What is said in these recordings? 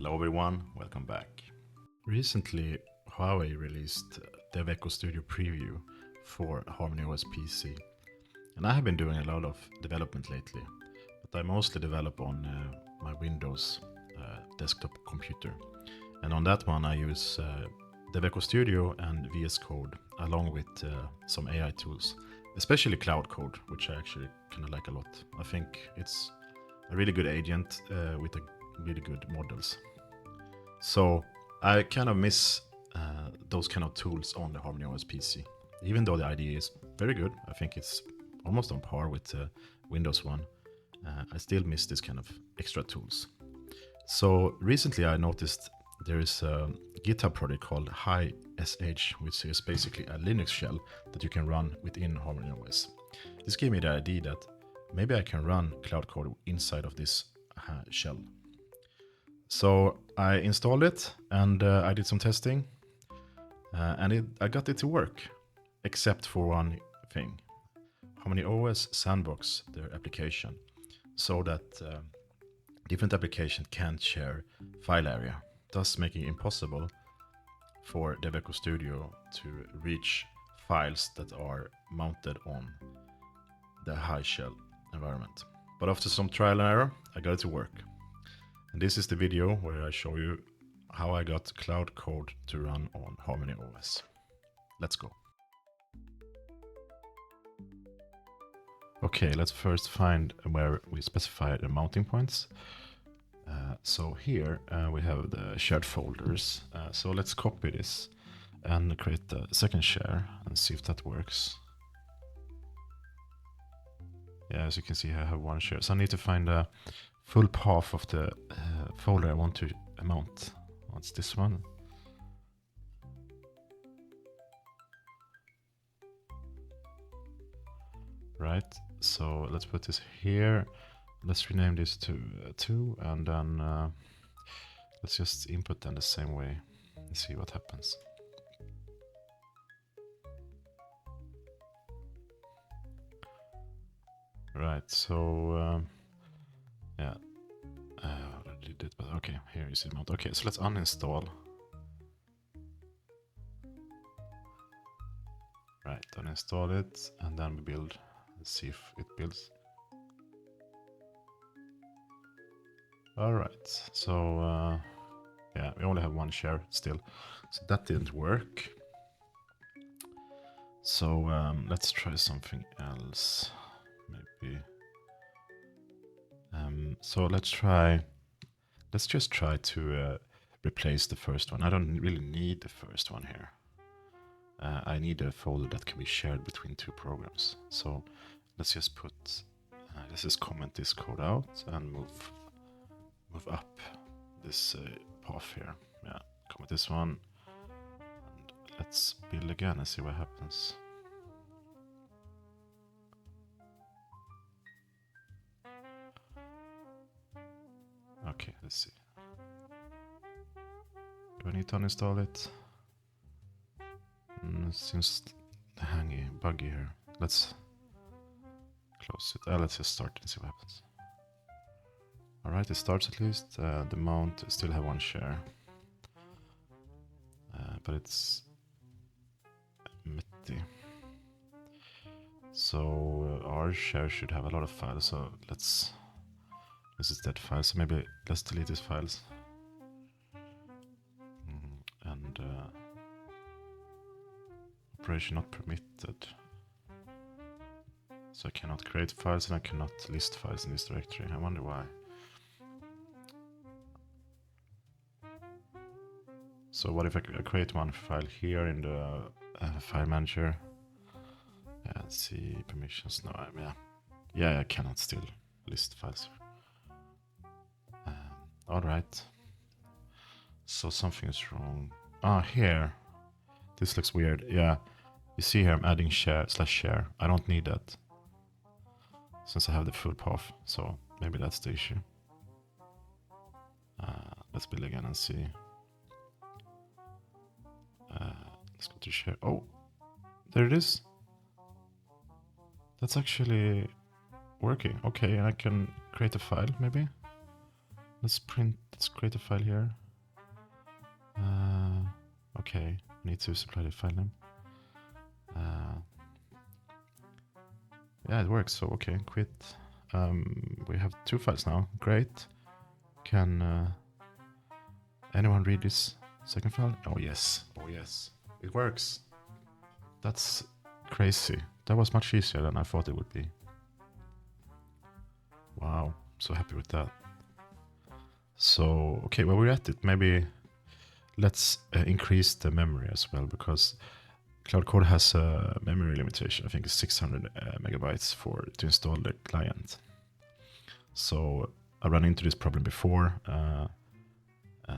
Hello everyone, welcome back. Recently, Huawei released DevEco Studio preview for HarmonyOS PC. And I have been doing a lot of development lately, but I mostly develop on my Windows desktop computer. And on that one I use DevEco Studio and VS Code along with some AI tools, especially Claude Code, which I actually kind of like a lot. I think it's a really good agent with really good models. So I kind of miss those kind of tools on the HarmonyOS PC. Even though the IDE is very good, I think it's almost on par with the Windows one. I still miss this kind of extra tools. So recently I noticed there is a GitHub project called HiSH, which is basically a Linux shell that you can run within HarmonyOS. This gave me the idea that maybe I can run Claude Code inside of this shell. So I installed it and I did some testing and I got it to work, except for one thing. HarmonyOS sandbox their application so that different applications can't share file area, thus making it impossible for DevEco Studio to reach files that are mounted on the HiSH environment. But after some trial and error, I got it to work. And this is the video where I show you how I got Claude Code to run on HarmonyOS. Let's go. Okay, let's first find where we specify the mounting points. So here we have the shared folders. So let's copy this and create the second share and see if that works. Yeah, as you can see, I have one share. So I need to find a full path of the folder I want to mount. What's this one? Right, so let's put this here. Let's rename this to 2 and then let's just input them the same way and see what happens. Right, so yeah, I did it, but okay, here is the mount. Okay, so let's uninstall. Right, uninstall it and then we build. Let's see if it builds. All right, so yeah, we only have one share still, so that didn't work. So let's try something else, maybe. So let's just try to replace the first one. I don't really need the first one here. I need a folder that can be shared between two programs. So let's just put, let's just comment this code out and move up this path here. Yeah, comment this one. And let's build again and see what happens. Okay, let's see. Do I need to uninstall it? It seems buggy here. Let's close it. Let's just start and see what happens. Alright, it starts at least. The mount still have one share. But it's empty. So our share should have a lot of files. So this is that file. So maybe let's delete these files. And operation not permitted. So I cannot create files and I cannot list files in this directory. I wonder why. So what if I create one file here in the file manager? Yeah, let's see, permissions. No, yeah, I cannot still list files. All right. So something is wrong. Here. This looks weird. Yeah, you see here I'm adding share/share. I don't need that since I have the full path. So maybe that's the issue. Let's build again and see. Let's go to share. Oh, there it is. That's actually working. Okay, and I can create a file maybe. Let's let's create a file here. Okay, need to supply the file name. Yeah, it works. So okay, quit. We have 2 files now. Great. Can anyone read this second file? Oh yes. Oh yes. It works. That's crazy. That was much easier than I thought it would be. Wow. So happy with that. So okay, while we're at it, maybe let's increase the memory as well, because Claude Code has a memory limitation. I think it's 600 megabytes to install the client. So I ran into this problem before,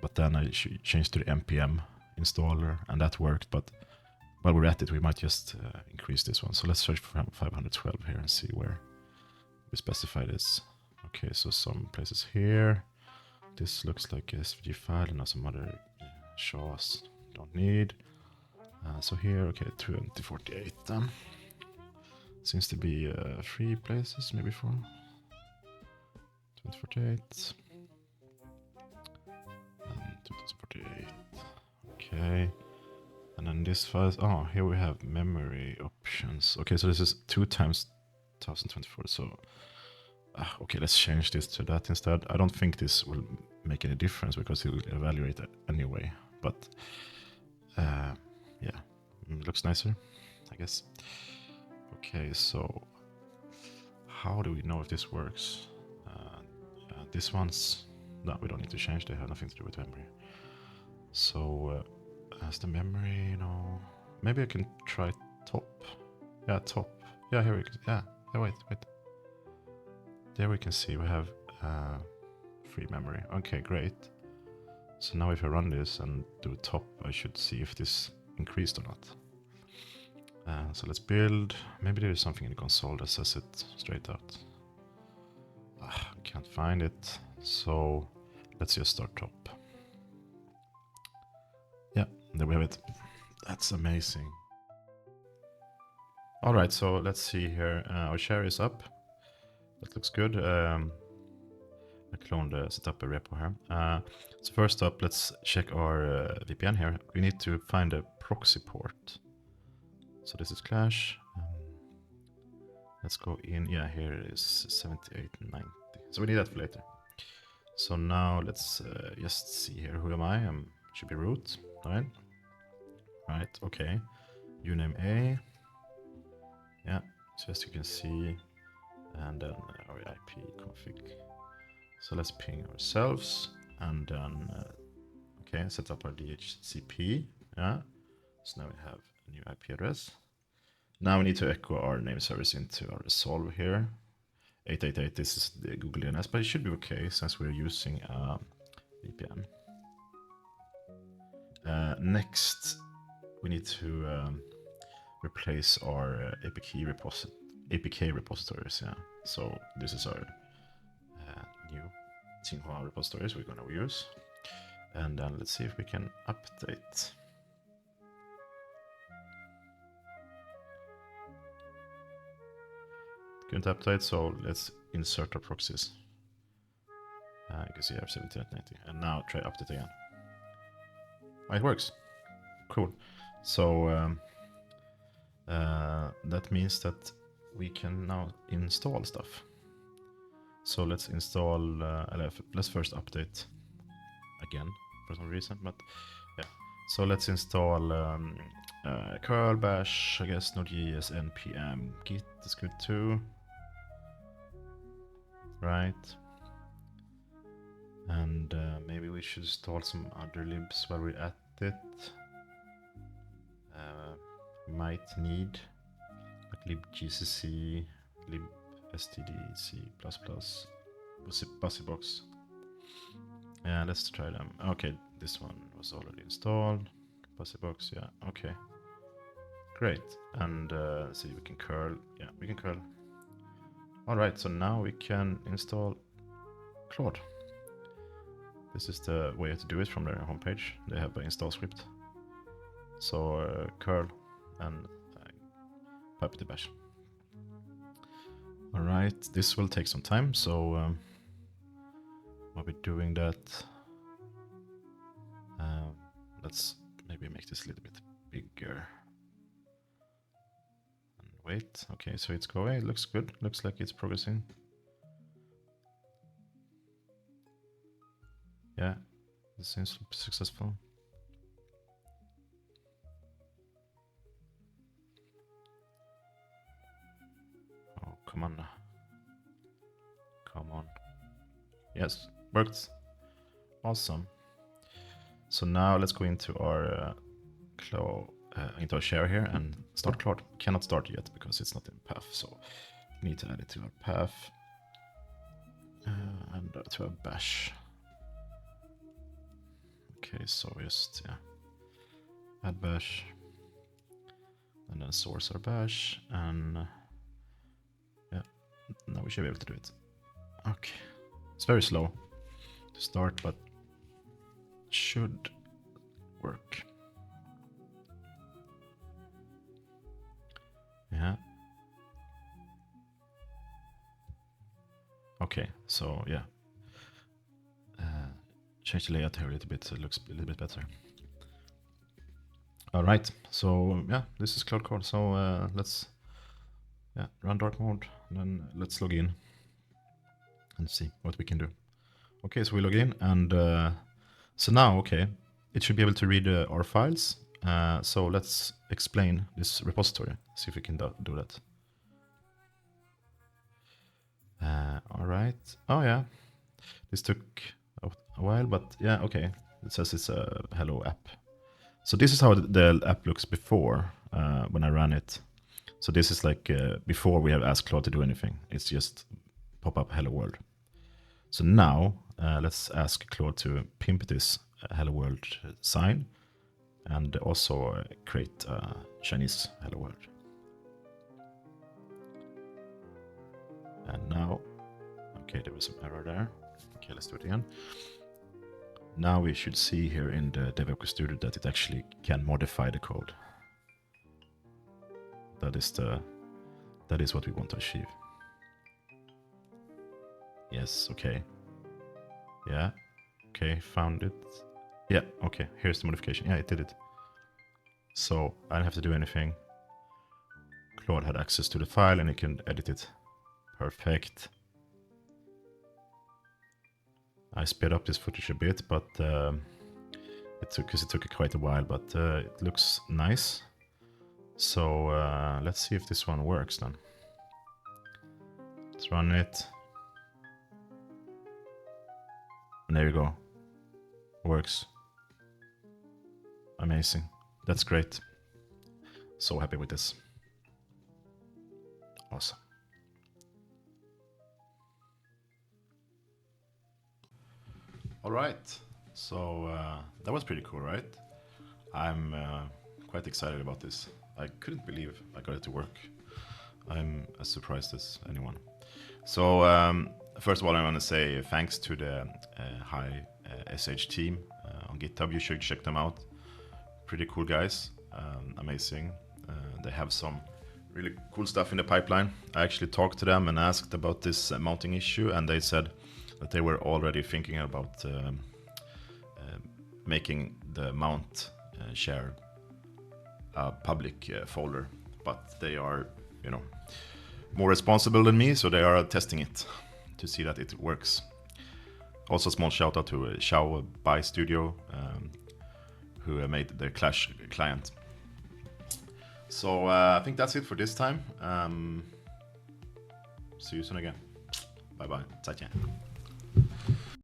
but then I changed to the npm installer, and that worked. But while we're at it, we might just increase this one. So let's search for 512 here and see where we specify this. Okay, so some places here. This looks like a SVG file, and some other shows don't need. So here, okay, 2048 then. Seems to be 3 places, maybe 4. 2048. And 2048. Okay. And then this file, oh, here we have memory options. Okay, so this is 2 times 1024. So, okay, let's change this to that instead. I don't think this will make any difference because it will evaluate it anyway. But, yeah, it looks nicer, I guess. Okay, so how do we know if this works? This one's, no, we don't need to change. They have nothing to do with memory. So, as the memory, no, maybe I can try top. Yeah, top. Yeah, here we go. Yeah, wait. There we can see we have free memory. Okay, great. So now if I run this and do top, I should see if this increased or not. So let's build. Maybe there is something in the console that says it straight out. I can't find it. So let's just start top. Yeah, there we have it. That's amazing. All right, so let's see here. Our share is up. That looks good. I cloned set up a repo here. So first up, let's check our VPN here. We need to find a proxy port. So this is Clash. Let's go in. Yeah, here it is 7890. So we need that for later. So now let's just see here. Who am I? Should be root, right? Right. Okay. Uname A. Yeah. So as you can see, and then our IP config. So let's ping ourselves, and then okay, set up our DHCP. Yeah. So now we have a new IP address. Now we need to echo our name service into our resolve here. 888, this is the Google DNS, but it should be okay since we're using VPN. Next, we need to replace our APK repositories. Yeah, so this is our new Tsinghua repositories we're going to use, and then let's see if we can update. Couldn't update, so let's insert our proxies. You can see I have 7890, and now try update again. Oh, it works. Cool. So that means that we can now install stuff. So let's install. Let's first update again for some reason, but yeah. So let's install curl bash, I guess, node.js, npm, git is good too. Right. And maybe we should install some other libs while we're at it. Might need like libgcc, libstdc++, Busybox. Yeah, let's try them. Okay, this one was already installed. Busybox, yeah, okay. Great. And see, we can curl. Yeah, we can curl. Alright, so now we can install Claude. This is the way to do it from their homepage. They have an install script. So curl and pipe the bash. Alright, this will take some time, so while we're doing that, let's maybe make this a little bit bigger. And wait, okay, so it's going, it looks good, looks like it's progressing. Yeah, this seems successful. Oh, come on. Come on. Yes, worked. Awesome. So now let's go into our share here and start Claude. Cannot start yet because it's not in path, so we need to add it to our path and to our bash. Okay, so just add bash, and then source our bash, and yeah, now we should be able to do it. Okay, it's very slow to start, but should work. Yeah. Okay, so yeah. Change the layout here a little bit so it looks a little bit better. All right, so yeah, this is Claude Code. So let's run dark mode, and then let's log in and see what we can do. Okay, so we log in, and so now, okay, it should be able to read our files. So let's explain this repository, see if we can do that. All right. Oh yeah, this took a while, but yeah, okay. It says it's a hello app. So this is how the app looks before when I ran it. So this is like before we have asked Claude to do anything. It's just pop up hello world. So now let's ask Claude to pimp this hello world sign and also create a Chinese hello world. And now, okay, there was some error there. Okay, let's do it again. Now we should see here in the DevEco Studio that it actually can modify the code. That is what we want to achieve. Yes, okay. Yeah, okay, found it. Yeah, okay, here's the modification. Yeah, it did it. So I don't have to do anything. Claude had access to the file and he can edit it. Perfect. I sped up this footage a bit, but it took quite a while, but it looks nice. So let's see if this one works then. Let's run it. And there you go. Works. Amazing. That's great. So happy with this. Awesome. All right. So that was pretty cool, right? I'm quite excited about this. I couldn't believe I got it to work. I'm as surprised as anyone. So first of all, I want to say thanks to the HiSH team on GitHub. You should check them out. Pretty cool guys, amazing. They have some really cool stuff in the pipeline. I actually talked to them and asked about this mounting issue, and they said that they were already thinking about making the mount share a public folder, but they are, you know, more responsible than me, so they are testing it to see that it works. Also, small shout out to Xiaobai Studio, who made the Clash client. So I think that's it for this time. See you soon again. Bye bye. 再见.